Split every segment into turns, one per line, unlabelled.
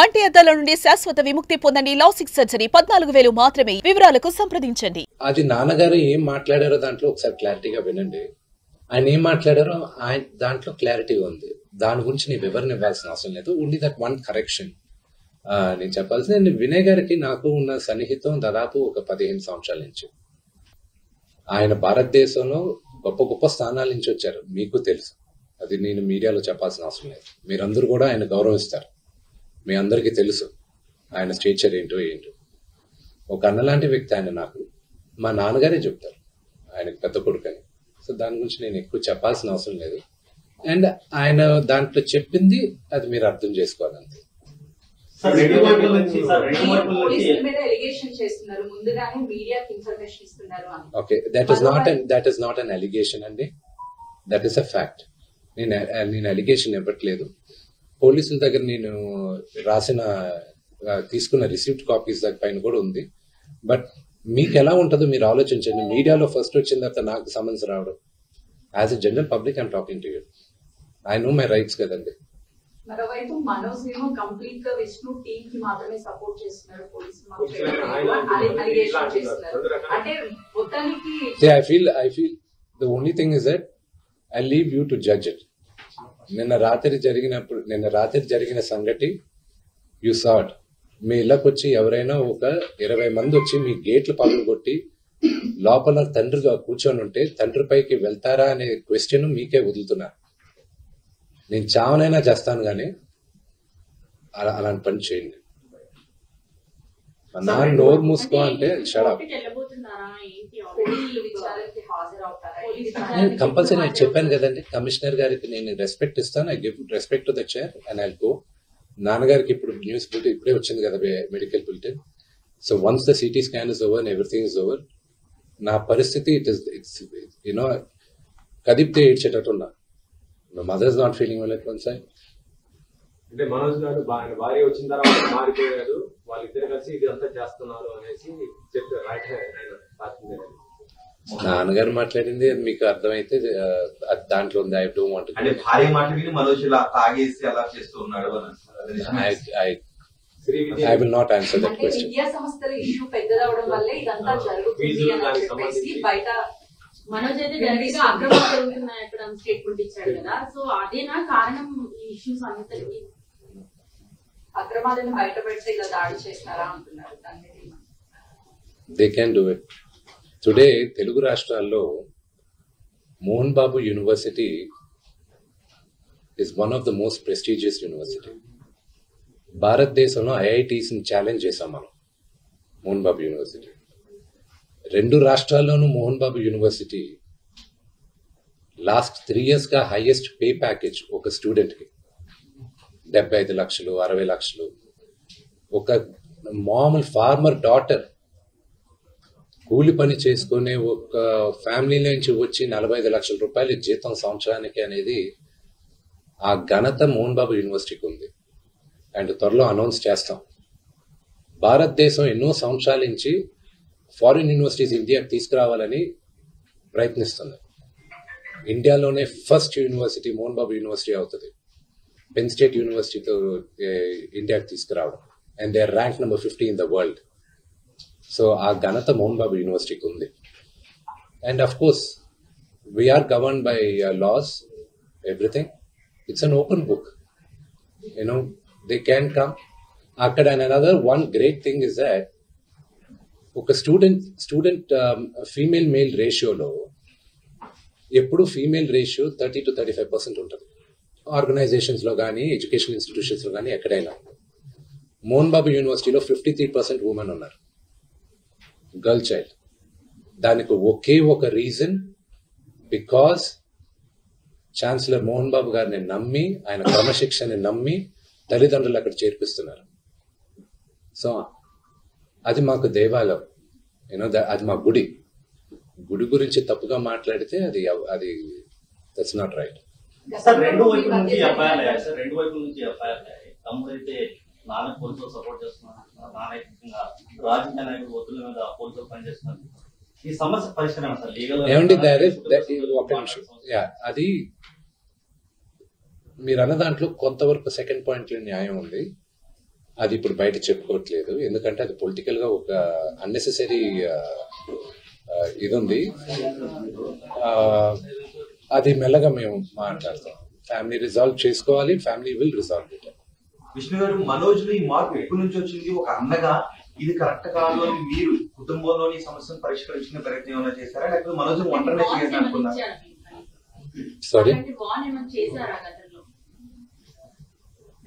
కంటి అద్దాల నుండి శాశ్వత విముక్తి పొందండి. లాసిక్ సర్జరీ 14,000 మాత్రమే. వివరాలకు సంప్రదించండి.
అది నాన్నగారు ఏం మాట్లాడారో దాంట్లో ఒకసారి క్లారిటీగా వినండి. ఆయన ఏం మాట్లాడారో ఆయన దాంట్లో క్లారిటీగా ఉంది. దాని గురించి నేను వివరణ ఇవ్వాల్సిన అవసరం లేదు. ఓన్లీ దట్ వన్ కరెక్షన్ నేను చెప్పాల్సింది. వినయ్ గారికి నాకు ఉన్న సన్నిహితం దాదాపు ఒక 15 సంవత్సరాల నుంచి. ఆయన భారతదేశంలో గొప్ప గొప్ప స్థానాల నుంచి వచ్చారు, మీకు తెలుసు. అది నేను మీడియాలో చెప్పాల్సిన అవసరం లేదు. మీరందరూ కూడా ఆయన గౌరవిస్తారు. మీ అందరికీ తెలుసు ఆయన స్టేచర్ ఏంటో. ఒక అన్నలాంటి వ్యక్తి ఆయన. నాకు మా నాన్నగారే చెప్తారు ఆయనకు పెద్ద కొడుకని. సో దాని గురించి నేను ఎక్కువ చెప్పాల్సిన అవసరం లేదు. అండ్ ఆయన దాంట్లో చెప్పింది అది మీరు అర్థం చేసుకోవాలంతే. Okay, that is not an allegation అండి, దట్ ఈస్ అ ఫ్యాక్ట్. నేను అలిగేషన్ ఇవ్వట్లేదు. పోలీసుల దగ్గర నేను తీసుకున్న రిసీప్ట్ కాపీస్ పైన కూడా ఉంది. బట్ మీకు ఎలా ఉంటుందో మీరు ఆలోచించండి. మీడియాలో ఫస్ట్ వచ్చిన తర్వాత నాకు సమన్స్ రావడం, as a general public I'm talking to you. I know my rights కదండి.
మరోవైపు మనోజ్ ఏమో కంప్లీట్ గా విష్ణు టీమ్ కి మాత్రమే సపోర్ట్ చేస్తున్నారు. పోలీసులు అంటే మొత్తానికి
I feel the only thing is that I leave you to judge it. నిన్న రాత్రి జరిగిన సంగతి యూ సాట్. మీ ఇళ్ళకి వచ్చి ఎవరైనా ఒక 20 మంది వచ్చి మీ గేట్లు పగలు కొట్టి లోపల తండ్రిగా కూర్చొని ఉంటే తండ్రి పైకి వెళ్తారా అనే క్వశ్చన్ మీకే వదులుతున్నారు. నేను చావనైనా చేస్తాను కానీ అలాంటి పని చేయండి. నా నోరు మూసుకో అంటే షడప్. కంపల్సరీ నేను చెప్పాను కదండి, కమిషనర్ గారికి నేను రెస్పెక్ట్ ఇస్తాను. I give respect to the chair and I go. నాన్నగారికి ఇప్పుడు న్యూస్ బులెటిన్ ఇప్పుడే వచ్చింది కదా, medical bulletin. So once the CT scan is over, everything is over. నా పరిస్థితి యూనో కదిపితే ఏడ్చేటట్టున్నా. My mother is not feeling well at one side.
అంటే మనోజ్ గారు భార్య వచ్చిన తర్వాత మారిపోయారు, వాళ్ళిద్దరు కలిసి ఇది అంతా చేస్తున్నారు అనేసి చెప్పారు.
నాన్నగారు మాట్లాడింది మీకు అర్థమైతే దాంట్లో ఉంది. ఐ డోంట్ వాంట్
అంటే భార్య మాట విని మనోజ్ ఇలా తాగేసి అలా చేస్తున్నారు అని.
I will not answer that question.
విద్యా సంస్థల ఇష్యూ పెద్దదవడం వల్లే ఇదంతా జరుగుతుంది అని చెప్పేసి బయట
మనోజ్ అయితే డైరెక్ట్ గా అక్రమాలు జరుగుతున్నాయి అక్కడ స్టేట్మెంట్ ఇచ్చాడు కదా. సో అదేనా కారణం ఈ ఇష్యూస్ అన్నిటికీ?
అక్రమాలను బయట పెడితే ఇలా దాడి చేస్తారా అంటున్నారు.
They can do it. Today Telugu రాష్ట్రాల్లో Mohan Babu university is one of the most prestigious university. భారతదేశంలో ఐఐటీస్ ని ఛాలెంజ్ చేశాం మనం. మోహన్ బాబు యూనివర్సిటీ 2 రాష్ట్రాల్లోనూ Mohan Babu university last 3 years గా హైయెస్ట్ పే ప్యాకేజ్ ఒక స్టూడెంట్ కి 75 లక్షలు 60 లక్షలు. ఒక మామూలు ఫార్మర్ డాటర్ కూలి పని చేసుకునే ఒక ఫ్యామిలీ నుంచి వచ్చి 45 లక్షల రూపాయలు జీతం సంవత్సరానికి అనేది ఆ ఘనత మోహన్ బాబు యూనివర్సిటీకి ఉంది. అండ్ త్వరలో అనౌన్స్ చేస్తాం. భారతదేశం ఎన్నో సంవత్సరాల నుంచి ఫారిన్ యూనివర్సిటీస్ ఇండియాకి తీసుకురావాలని ప్రయత్నిస్తుంది. ఇండియాలోనే first university Mohan Babu university అవుతుంది. పెన్ స్టేట్ యూనివర్సిటీతో ఇండియాకి తీసుకురావడం. And they are rank number 50 in the world. So ఆ ఘనత మోహన్ బాబు యూనివర్సిటీకి ఉంది. And of course we are govern by laws, everything. It's an open book. You know they can come అక్కడ. And another one great thing is that ఒక student female male రేషియోలో ఎప్పుడు ఫీమేల్ రేషియో 30 to 35% ఉంటుంది. ఆర్గనైజేషన్స్ లో కానీ ఎడ్యుకేషన్ ఇన్స్టిట్యూషన్స్ లో కానీ ఎక్కడైనా. మోహన్ బాబు యూనివర్సిటీలో 53% ఉమెన్ ఉన్నారు, గర్ల్ చైల్డ్. దానికి ఒకే ఒక reason, because chancellor Mohan Babu గారిని నమ్మి, ఆయన క్రమశిక్షణని నమ్మి తల్లిదండ్రులు అక్కడ చేర్పిస్తున్నారు. సో అది మాకు దేవాలయం, యూనో, అది మా గుడి. గుడి గురించి తప్పుగా మాట్లాడితే అది దట్స్ నాట్ రైట్.
రెండు వైపుల నుంచి ఎఫ్ఐఆర్ తమ్ముడైతే నాన్న పోలీసులు సపోర్ట్ చేస్తున్నారు, నాన్న రాజకీయ నాయకులు ఒత్తుల మీద పోలీసులు పనిచేస్తున్నారు. ఈ సమస్య పరిష్కారం సార్ లీగల్
ఏమండి? ఒక నిమిషం. అది మీరు అన్న దాంట్లో కొంతవరకు సెకండ్ పాయింట్ లో న్యాయం ఉంది. అది ఇప్పుడు బయట చెప్పుకోవట్లేదు, ఎందుకంటే అది పొలిటికల్గా ఒక అన్నెసెసరీ ఇది ఉంది. అది మెల్లగా మేము మాట్లాడతాం. ఫ్యామిలీ రిజాల్వ్ చేసుకోవాలి, family will resolve it.
Vishnu గారు, మనోజ్ లో ఈ మార్పు ఎప్పటి నుంచి వచ్చింది? ఒక అన్నగా ఇది కరెక్ట్ కాదు అని మీరు కుటుంబంలోని సమస్యను పరిష్కరించుకునే ప్రయత్నం ఏమైనా చేశారా, లేకపోతే మనోజ్ ఒంటరిగా చేయాలని అనుకున్నారా?
సారీ,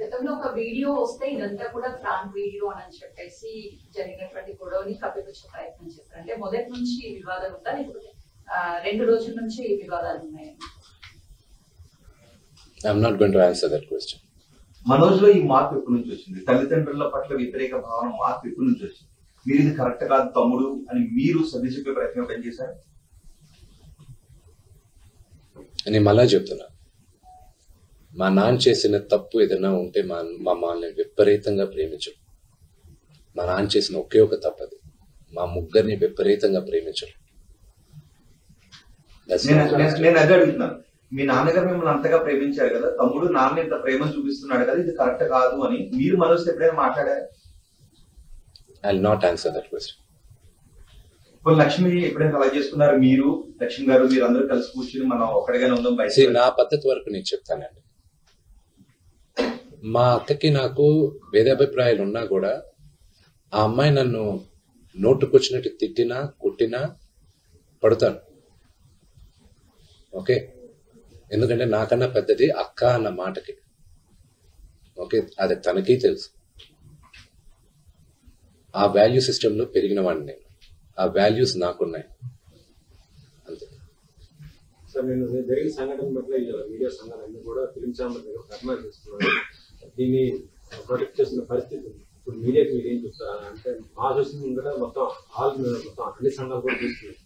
గతంలో ఒక వీడియో వస్తే ఇదంతా కూడా ప్రాంక్ వీడియో అని చెప్పేసి జరిగినటువంటి గొడవని కప్పిపుచ్చే ప్రయత్నం చేశారు. అంటే మొదటి నుంచి ఈ వివాదాలు ఉందా, లేకపోతే 2 రోజుల నుంచి ఈ వివాదాలు ఉన్నాయని?
I'm not going to answer that question.
Manoj లో ఈ మార్పు ఎప్పటి నుంచి వచ్చింది? తల్లిదండ్రుల పట్ల వ్యతిరేక భావన మార్పు ఎప్పటి నుంచి వచ్చింది? మీరు ఇది కరెక్ట్ కాదు తమ్ముడు అని మీరు సర్ది చెప్పే ప్రయత్నం పనిచేశారు?
నేను మళ్ళా చెప్తున్నా, మా నాన్న చేసిన తప్పు ఏదైనా ఉంటే మా మామల్ని విపరీతంగా ప్రేమించరు. మా నాన్న చేసిన ఒకే ఒక తప్పు అది, మా ముగ్గురిని విపరీతంగా ప్రేమించరు.
నేను అదే అడుగుతున్నాను. మీ నాన్నగారు మిమ్మల్ని అంతగా ప్రేమించారు కదా, తమ్ముడు నాన్న ఇంత ప్రేమ చూపిస్తున్నాడు కదా, ఇది కరెక్ట్ కాదు అని మీరు మనోజ్ ఎప్పుడైనా మాట్లాడారు?
I will not answer that question.
ఇప్పుడు లక్ష్మి ఎప్పుడైనా అలా చేసుకున్నారు? మీరు లక్ష్మి గారు మీరు అందరూ కలిసి కూర్చుని మనం ఒక్కడిగానే ఉందాం బయట?
నా పద్ధతి వరకు నేను చెప్తానండి. మా అక్కకి నాకు భేదాభిప్రాయాలు ఉన్నా కూడా ఆ అమ్మాయి నన్ను నోటుకొచ్చినట్టు తిట్టినా కొట్టినా పడతాను. ఓకే, ఎందుకంటే నాకన్నా పెద్దది అక్క అన్న మాటకి. ఓకే, అది తనకి తెలుసు. ఆ వాల్యూ సిస్టంలో పెరిగిన వాడిని నేను, ఆ వాల్యూస్ నాకున్నాయి అంతే.
సార్, నేను జరిగిన సంఘటన బట్టి మీడియా సంఘటన కూడా ఫిలిం ఛాంబర్ ధర్నా చేస్తున్నారు. దీన్ని ప్రొటెక్ట్ చేసిన పరిస్థితి ఉంది. ఇప్పుడు మీడియాకి మీరు ఏం చెప్తారా అంటే, మా చూసిన కూడా మొత్తం మొత్తం అన్ని సంఘాలు కూడా చూస్తున్నాయి.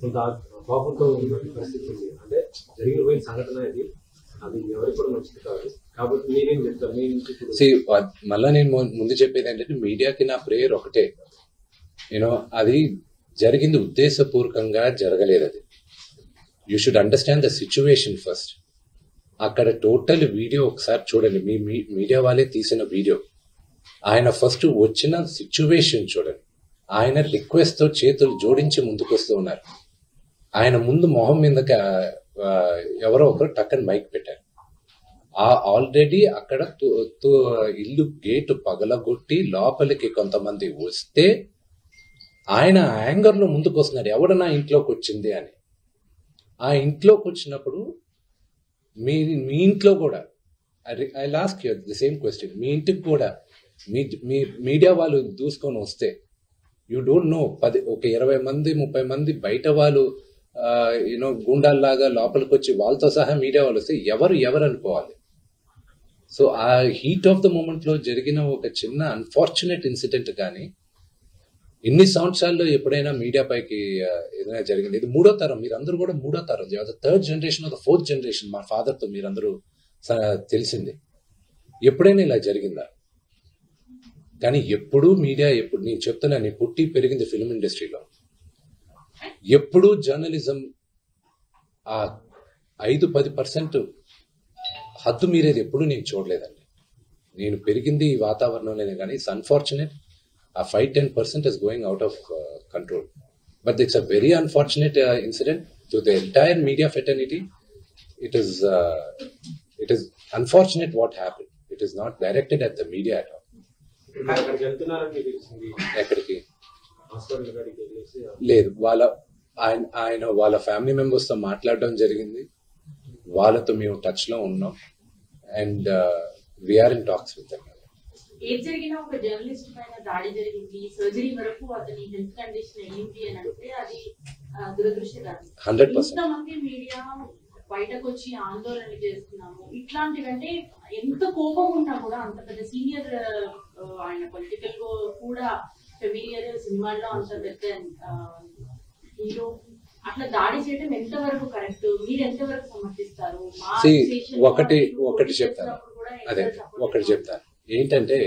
కొంత కోపంతో ఉన్న పరిస్థితి ఉంది. అంటే జరిగిపోయిన సంఘటన ఇది, అది ఎవరికి కూడా మంచిది కాదు. కాబట్టి నేనేం చెప్తాను మీ నుంచి?
మళ్ళా నేను ముందు చెప్పేది ఏంటంటే, మీడియాకి నా ప్రేయర్ ఒకటే, యూనో అది జరిగింది ఉద్దేశపూర్వకంగా జరగలేదు. అది you should understand the situation first. అక్కడ టోటల్ వీడియో ఒకసారి చూడండి, మీ మీడియా వాళ్ళే తీసిన వీడియో. ఆయన ఫస్ట్ వచ్చిన సిచ్యువేషన్ చూడండి. ఆయన రిక్వెస్ట్ తో చేతులు జోడించి ముందుకు వస్తూ ఉన్నారు. ఆయన ముందు మొహం మీద ఎవరో ఒకరు టక్కని మైక్ పెట్టారు. ఆల్రెడీ అక్కడ ఇల్లు గేటు పగలగొట్టి లోపలికి కొంతమంది వస్తే ఆయన యాంగర్ లో ముందుకు వస్తున్నాడు, ఎవడు నా ఇంట్లోకి వచ్చింది అని. ఆ ఇంట్లోకి వచ్చినప్పుడు మీ ఇంట్లో కూడా, I last you the same question, మీ ఇంటికి కూడా మీ మీడియా వాళ్ళు దూసుకొని వస్తే, యూ డోంట్ నో, ఒక 20 మంది 30 మంది బయట వాళ్ళు యూనో గుండాల్లాగా లోపలికి వచ్చి వాళ్ళతో సహా మీడియా వాళ్ళు వస్తే ఎవరు అనుకోవాలి. సో ఆ హీట్ ఆఫ్ ద మూమెంట్ లో జరిగిన ఒక చిన్న అన్ఫార్చునేట్ ఇన్సిడెంట్ కానీ ఇన్ని సంవత్సరాల్లో ఎప్పుడైనా మీడియా పైకి ఏదైనా జరిగింది? ఇది 3వ తరం, మీరందరూ కూడా 3వ తరం, 3rd generation of the 4th generation. మా ఫాదర్ తో మీరందరూ తెలిసింది. ఎప్పుడైనా ఇలా జరిగిందా? కానీ ఎప్పుడూ మీడియా, ఎప్పుడు నేను చెప్తున్నా, నేను పుట్టి పెరిగింది ఫిల్మ్ ఇండస్ట్రీలో, ఎప్పుడూ జర్నలిజం ఆ 5-10% హద్దు మీరేది ఎప్పుడు నేను చూడలేదండి. నేను పెరిగింది ఈ వాతావరణంలోనే. కానీ ఇట్స్ అన్ఫార్చునేట్, ఆ 5-10% is going out of control. But it's a very unfortunate incident to the entire media fraternity. It is unfortunate what happened. It is not directed at the media at all. ఎక్కడికి లేదు, ఆయన వాళ్ళ family members తో మాట్లాడడం జరిగింది. వాళ్ళతో మేము touch లో ఉన్నాం and we're in talks with them.
ఏం జరిగినా ఒక జర్నలిస్ట్ పైన దాడి జరిగింది, సర్జరీ వరకు అతని హెల్త్ కండిషన్ అయ్యింది అని అంటే అది దురదృష్టకరం.
100%.
ఇంతమంది మీడియా బయటకు వచ్చి ఆందోళనలు చేస్తున్నాము, ఇట్లాంటివంటే ఎంత కోపం ఉన్నా కూడా, అంత పెద్ద సీనియర్ ఆయన పొలిటికల్ కూడా ఫెమిలియర్, సినిమాల్లో అంత పెద్ద హీరో, అట్లా దాడి చేయడం ఎంతవరకు కరెక్ట్? మీరు ఎంతవరకు సమర్థిస్తారు?
ఒకటి చెప్తాను, అదే ఒకటి చెప్తాను ఏంటంటే,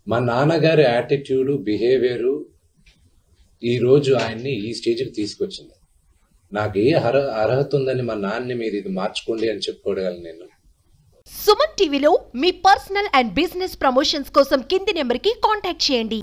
మా నాన్నగారి యాటిట్యూడ్, బిహేవియరు ఈరోజు ఆయన్ని ఈ స్టేజ్కి తీసుకొచ్చింది. నాకు ఏ అర్హత ఉందని మా నాన్నని మీరు ఇది మార్చుకోండి అని చెప్పుకోగలను నేను.
సుమన్ టీవీలో మీ పర్సనల్ అండ్ బిజినెస్ ప్రమోషన్స్ కోసం కింది నెంబర్కి కాంటాక్ట్ చేయండి.